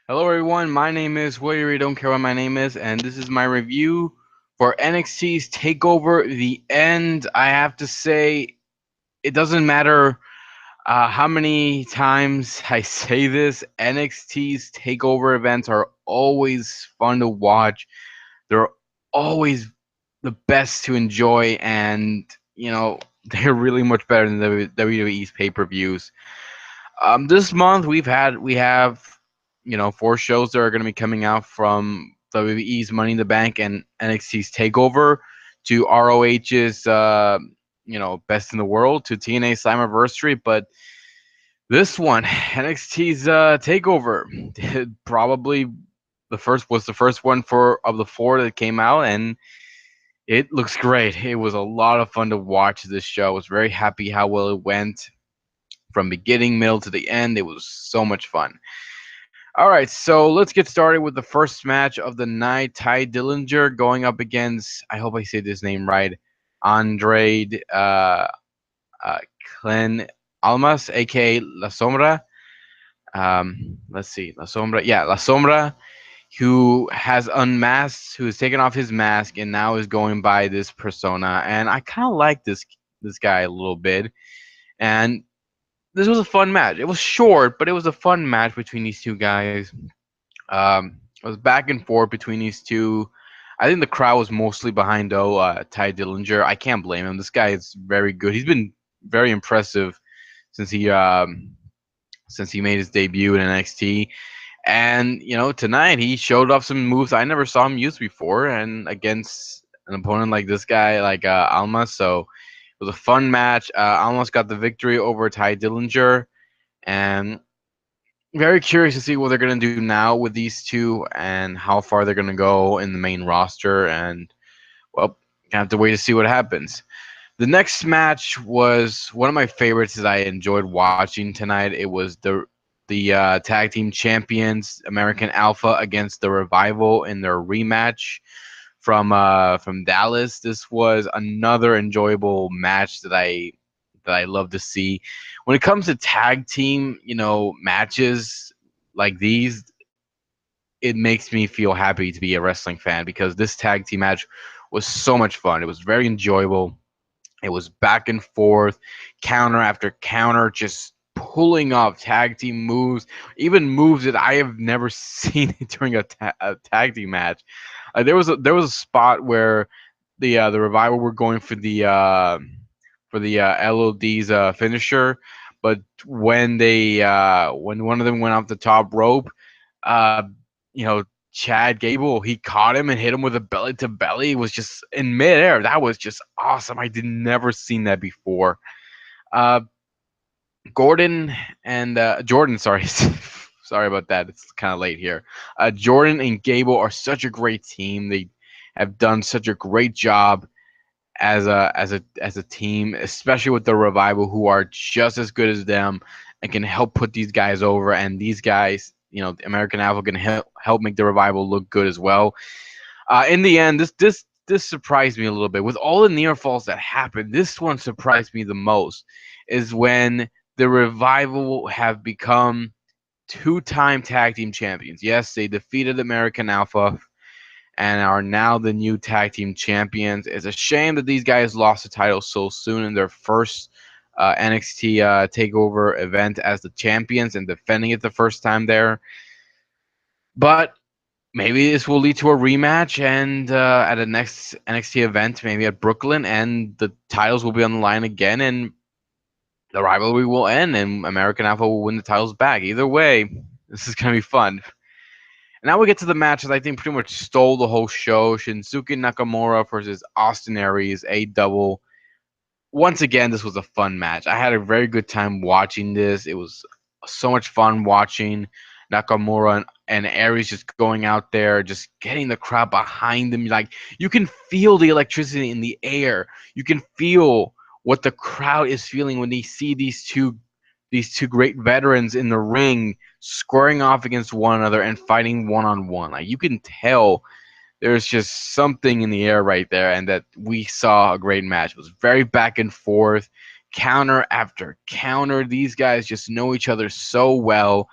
Hello, everyone. My name is Willie. You don't care what my name is, and this is my review for NXT's Takeover. The end. I have to say, it doesn't matter how many times I say this. NXT's Takeover events are always fun to watch. They're always the best to enjoy, and they're really much better than the WWE's pay-per-views. This month we have four shows that are going to be coming out from WWE's Money in the Bank and NXT's Takeover to ROH's Best in the World to TNA Slammiversary. But this one, NXT's Takeover, probably the first one for of the four that came out, and it looks great. It was a lot of fun to watch this show. I was very happy how well it went from beginning, middle to the end. It was so much fun. All right, so let's get started with the first match of the night. Ty Dillinger going up against, I hope I say this name right, Andrade uh, Clen Almas, aka La Sombra. Let's see, La Sombra. Yeah, La Sombra, who has unmasked, who has taken off his mask and now is going by this persona. And I kind of like this guy a little bit. And this was a fun match. It was short, but it was a fun match between these two guys. It was back and forth between these two. I think the crowd was mostly behind Ty Dillinger. I can't blame him. This guy is very good. He's been very impressive since he made his debut in NXT. And tonight he showed off some moves I never saw him use before, and against an opponent like this guy, like Almas. So it was a fun match. Almas got the victory over Ty Dillinger, and very curious to see what they're going to do now with these two and how far they're going to go in the main roster. And, well, I have to wait to see what happens. The next match was one of my favorites that I enjoyed watching tonight. It was the tag team champions, American Alpha, against the Revival in their rematch from Dallas. This was another enjoyable match that I love to see. When it comes to tag team, matches like these, it makes me feel happy to be a wrestling fan because this tag team match was so much fun. It was very enjoyable. It was back and forth, counter after counter, just pulling off tag team moves, even moves that I have never seen during a tag team match. There was a spot where the Revival were going for the LOD's finisher, but when one of them went off the top rope, uh, Chad Gable, he caught him and hit him with a belly to belly. It was just in midair. That was just awesome. I did never seen that before. Uh, Gordon and Jordan, sorry, sorry about that. It's kind of late here. Jordan and Gable are such a great team. They have done such a great job as a team, especially with the Revival, who are just as good as them and can help put these guys over. And these guys, the American Alpha can help make the Revival look good as well. In the end, this surprised me a little bit. With all the near falls that happened, this one surprised me the most. Is when the Revival have become two-time tag team champions. Yes, they defeated American Alpha and are now the new tag team champions. It's a shame that these guys lost the title so soon in their first NXT Takeover event as the champions and defending it the first time there. But maybe this will lead to a rematch and at a next NXT event, maybe at Brooklyn, and the titles will be on the line again, and the rivalry will end, and American Alpha will win the titles back. Either way, this is gonna be fun. And now we get to the match that I think pretty much stole the whole show: Shinsuke Nakamura versus Austin Aries, a double. Once again, this was a fun match. I had a very good time watching this. It was so much fun watching Nakamura and Aries just going out there, just getting the crowd behind them. Like, you can feel the electricity in the air. You can feel what the crowd is feeling when they see these two great veterans in the ring squaring off against one another and fighting one on one. Like, you can tell there's just something in the air right there, and that we saw a great match. It was very back and forth, counter after counter. These guys just know each other so well.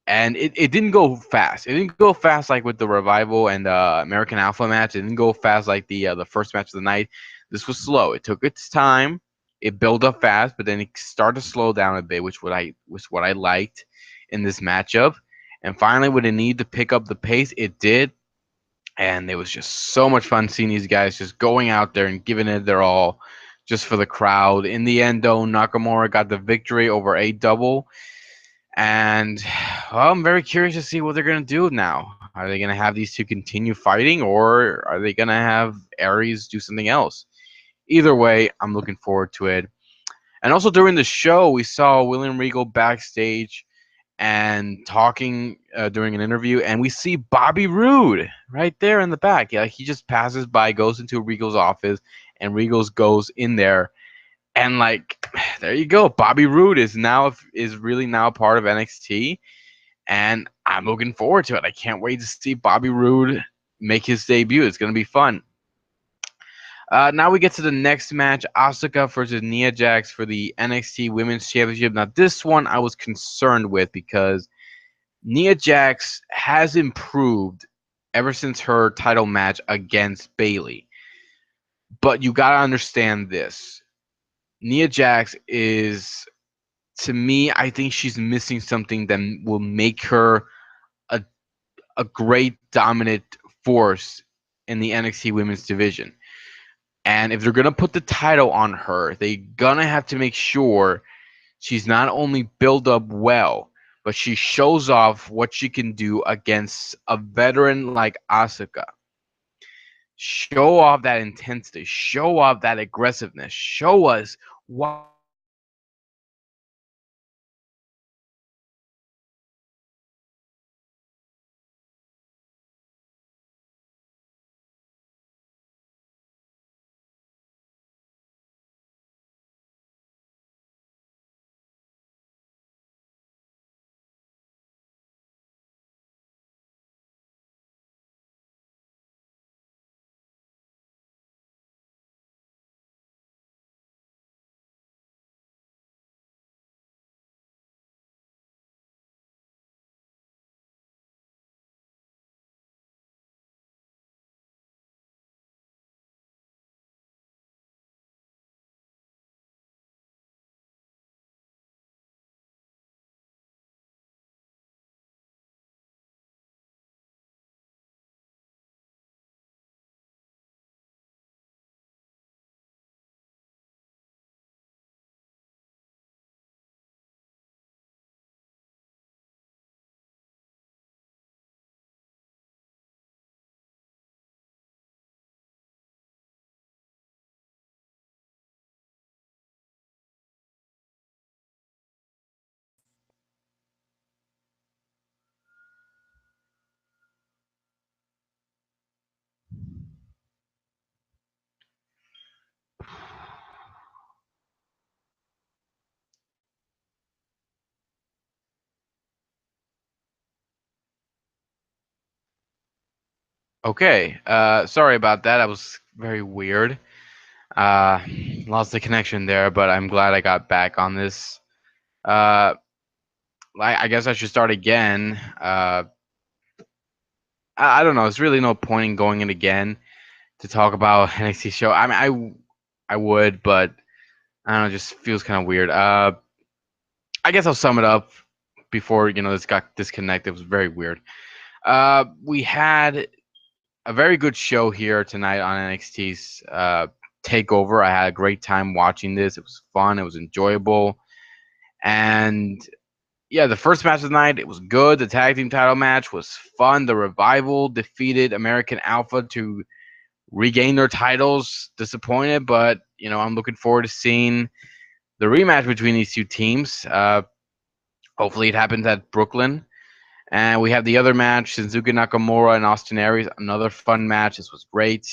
and it didn't go fast. It didn't go fast like with the Revival and American Alpha match. It didn't go fast like the first match of the night. This was slow. It took its time. It built up fast, but then it started to slow down a bit, which what I liked in this matchup. And finally, when it needed to pick up the pace, it did. And it was just so much fun seeing these guys just going out there and giving it their all, just for the crowd. In the end, though, Nakamura got the victory over a double. And well, I'm very curious to see what they're going to do now. Are they going to have these two continue fighting, or are they going to have Aries do something else? Either way, I'm looking forward to it. And also during the show, we saw William Regal backstage and talking during an interview, and we see Bobby Roode right there in the back. Yeah, he just passes by, goes into Regal's office, and Regal's goes in there, and like, there you go. Bobby Roode is really now part of NXT, and I'm looking forward to it. I can't wait to see Bobby Roode make his debut. It's gonna be fun. Now we get to the next match: Asuka versus Nia Jax for the NXT Women's Championship. Now this one I was concerned with because Nia Jax has improved ever since her title match against Bayley. But you gotta understand this: Nia Jax is, to me, I think she's missing something that will make her a a great dominant force in the NXT Women's division. And if they're gonna put the title on her, they gonna have to make sure she's not only built up well, but she shows off what she can do against a veteran like Asuka. Show off that intensity, show off that aggressiveness, show us why she's the champion. And okay, sorry about that. That was very weird. Uh, Lost the connection there, but I'm glad I got back on this. Uh, I guess I should start again. I don't know. It's really no point in going in again to talk about NXT show. I mean, I would, but I don't know. It just feels kind of weird. I guess I'll sum it up before this got disconnected. It was very weird. We had a very good show here tonight on NXT's Takeover. I had a great time watching this. It was fun. It was enjoyable, and yeah, the first match of the night, it was good. The tag team title match was fun. The Revival defeated American Alpha to regain their titles. Disappointed, but I'm looking forward to seeing the rematch between these two teams. Hopefully, it happens at Brooklyn. And we have the other match: Shinsuke Nakamura and Austin Aries. Another fun match. This was great.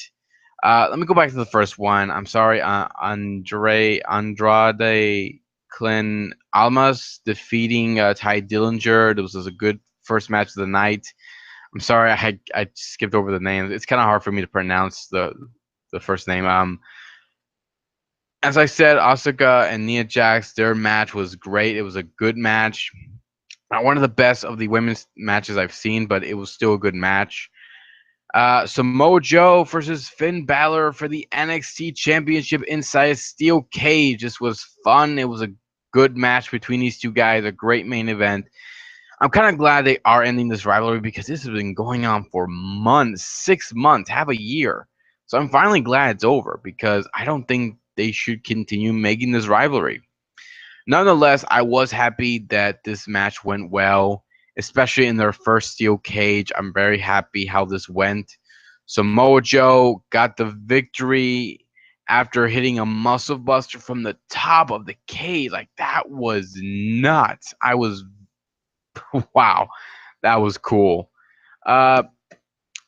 Let me go back to the first one. I'm sorry, Andrade Clen Almas defeating Ty Dillinger. This was a good first match of the night. I'm sorry, I skipped over the names. It's kind of hard for me to pronounce the first name. As I said, Asuka and Nia Jax, their match was great. It was a good match. Not one of the best of the women's matches I've seen, but it was still a good match. Samoa Joe versus Finn Bálor for the NXT Championship inside a steel cage. This was fun. It was a good match between these two guys, a great main event. I'm kind of glad they are ending this rivalry because this has been going on for months, 6 months, half a year. So I'm finally glad it's over because I don't think they should continue making this rivalry. Nonetheless, I was happy that this match went well, especially in their first steel cage. I'm very happy how this went. Samoa Joe got the victory after hitting a muscle buster from the top of the cage. Like, that was nuts. I was, wow, that was cool. Uh,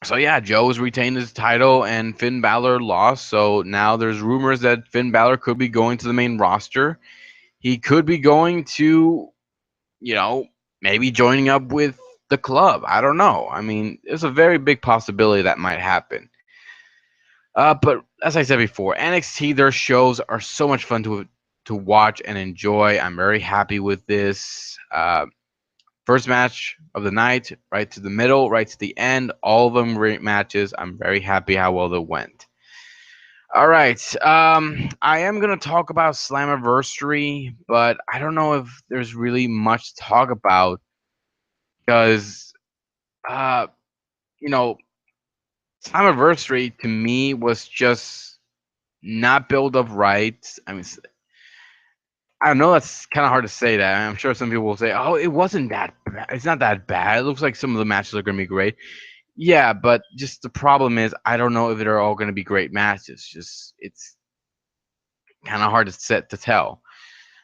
so yeah, Joe's retained his title and Finn Balor lost. So now there's rumors that Finn Balor could be going to the main roster. He could be going to, you know, maybe joining up with the club. I don't know. I mean, there's a very big possibility that might happen. But as I said before, NXT, their shows are so much fun to watch and enjoy. I'm very happy with this. First match of the night, right to the middle, right to the end, all of them great matches. I'm very happy how well they went. All right. I am gonna talk about Slammiversary, but I don't know if there's really much to talk about because, uh, you know, Slammiversary to me was just not built up right. I mean, I know that's kind of hard to say that. I'm sure some people will say, "Oh, it wasn't that bad. It's not that bad. It looks like some of the matches are gonna be great." Yeah, but just the problem is, I don't know if they're all gonna be great matches. Just it's kind of hard to tell.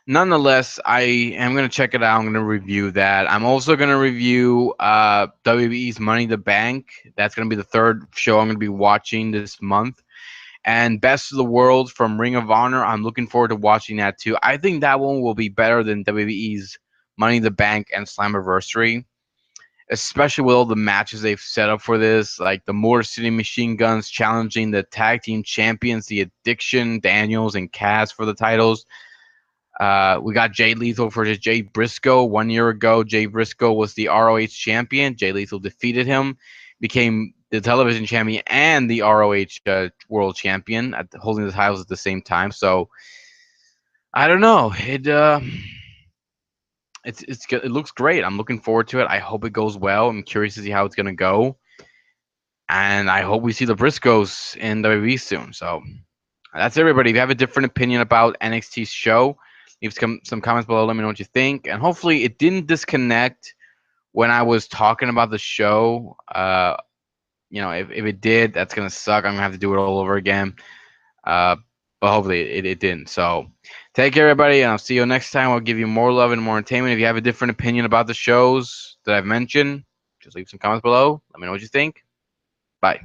Nonetheless, I am going to check it out. I'm going to review that. I'm also going to review WWE's Money in the Bank. That's going to be the third show I'm going to be watching this month. And Best of the World from Ring of Honor. I'm looking forward to watching that too. I think that one will be better than WWE's Money in the Bank and Slammiversary, especially with all the matches they've set up for this, like the Motor City Machine Guns challenging the tag team champions, the Addiction, Daniels, and Cass for the titles. We got Jay Lethal versus Jay Briscoe. 1 year ago, Jay Briscoe was the ROH champion. Jay Lethal defeated him, became the television champion and the ROH world champion, holding the titles at the same time. So I don't know. It looks great. I'm looking forward to it. I hope it goes well. I'm curious to see how it's gonna go, and I hope we see the Briscoes in WWE soon. So that's everybody. If you have a different opinion about NXT's show, leave some comments below. Let me know what you think. And hopefully, it didn't disconnect when I was talking about the show. If it did, that's gonna suck. I'm gonna have to do it all over again. Uh, but hopefully, it didn't. So, take care, everybody, and I'll see you next time. I'll give you more love and more entertainment. If you have a different opinion about the shows that I've mentioned, just leave some comments below. Let me know what you think. Bye.